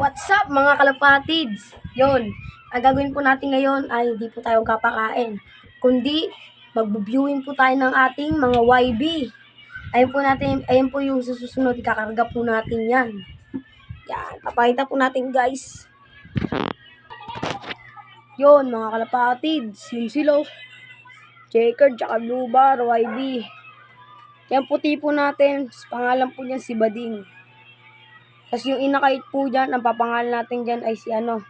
What's up mga kalapatids? Yun, ang gagawin po natin ngayon ay hindi po tayo kapakain, kundi mag-viewing po tayo ng ating mga YB. Ayun po yung susunod, ikakarga po natin yan. Yan, papakita po natin guys. Yun mga kalapatids, yun sila. Checkered, tsaka blue bar, YB. Yan puti po natin, pangalan po niya si Bading. Tapos yung inakait po dyan, ang papangalan natin dyan ay si ano.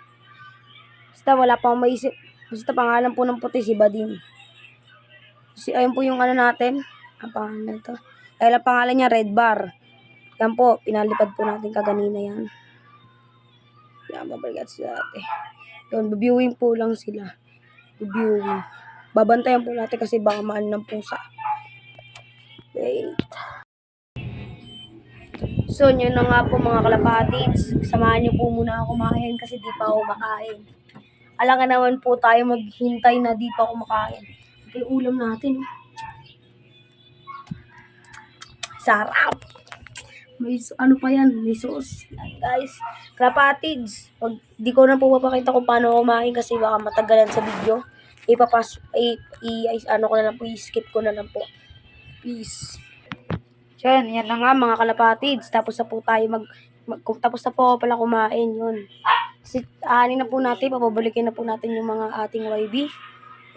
Basta wala pa akong maisip. Basta pangalan po ng puti si Bading. Ayun po yung ano natin. Ang pangalan nito. Kaya lang pangalan niya Red Bar. Yan po, pinalipad po natin kaganina yan. Yan, babalikat sila natin. Yun, viewing po lang sila. Viewing. Babantayan po natin kasi baka maan ng pusa. Wait. So, yun na nga po mga kalapatids. Samahan niyo po muna ako kumain kasi di pa ako makain. Alangan naman po tayo maghintay na di pa ako makain. Ito yung ulam natin. Sarap! May ano pa yan? May sauce. Yan, guys. Kalapatids. Pag di ko na po mapakita kung paano kumain kasi baka matagalan sa video. Ano ko na lang po, i-skip ko na lang po. Peace. Yan na nga mga kalapatids. Tapos na po tayo tapos na po pala kumain yun. Aanin na po natin, papabalikin na po natin yung mga ating YB.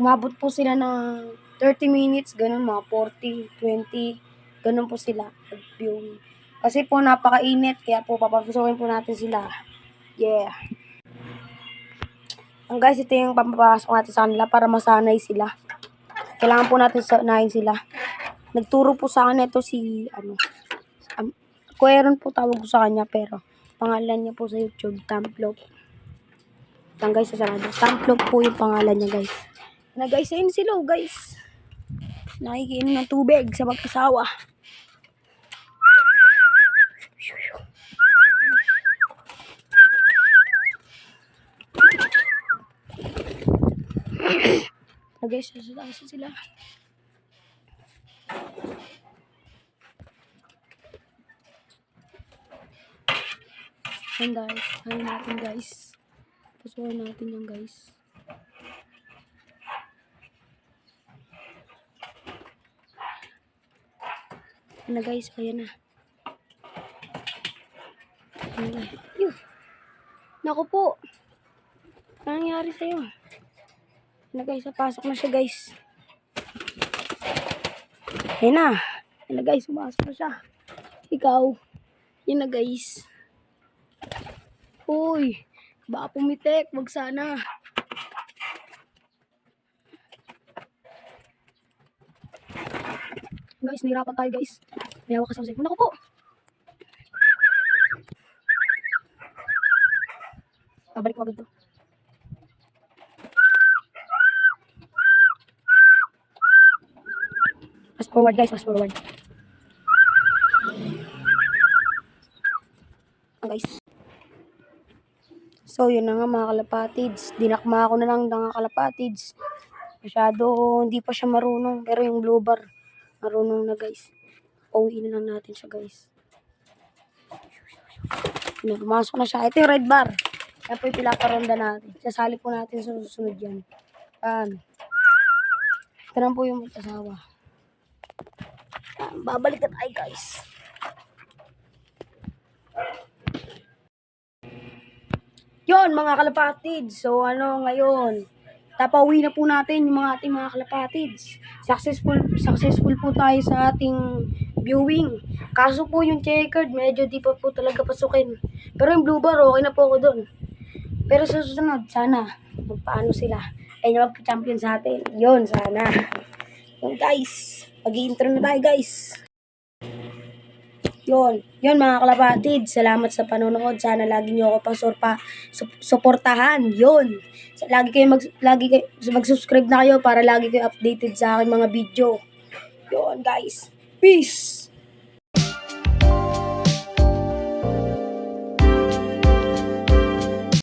Umabot po sila ng 30 minutes, ganun, mga 40, 20, ganun po sila nag-viewing. Kasi po napakainit, kaya po papapasukin po natin sila. Yeah. Ang guys, ito yung papapasok natin sa kanila para masanay sila. Kailangan po natin sanayin sila. Nagturo po sa akin ito si, Kueron po tawag ko sa kanya, pero pangalan niya po sa YouTube, Tamplop. Yan guys, sasarado. Tamplop po yung pangalan niya guys. Na guys, ayun sila guys. Nakikiinom ng tubig sa mag-asawa. Na guys, sasarado sila. Yan guys, ayun natin guys. Pasukin natin yan guys. Yan na guys, ayan na. Ayan na. Naku po. Ano nangyari sa'yo? Yan na guys, pasok na siya guys. Ayan na. Yan na guys, pumasok na siya. Ikaw. Yan na guys. Uy, baka pumitek, wag sana. Guys, nahirapan tayo guys. May hawak ka sa cellphone. Ako po. Babalik mo agad to. Fast forward guys, fast forward. Guys. So, yun na nga mga kalapatids. Dinakma ako na lang ng kalapatids. Masyado, hindi pa siya marunong. Pero yung blue bar, marunong na guys. Pauwi na lang natin siya guys. Pumasok na siya. Ito yung red bar. Yan po yung pinaparonda natin. Sasali po natin sa susunod yan. Ito na po yung mag-asawa. Babalik na tayo guys. Yon mga kalapatids. So ngayon, tapauwi na po natin yung mga ating mga kalapatids. Successful po tayo sa ating viewing. Kaso po yung checkered, medyo di pa po talaga pasukin. Pero yung blue bar, okay na po ako doon. Pero sa susunod, sana, magpaano sila. Ay mag-champion sa atin. Yon sana. Yun guys, mag-i-intro na tayo guys. Yun mga kalapatid, salamat sa panonood. Sana lagi niyo ako suportahan. Yun. Lagi kayo mag-subscribe na kayo para lagi kayo updated sa aking mga video. Yun guys. Peace.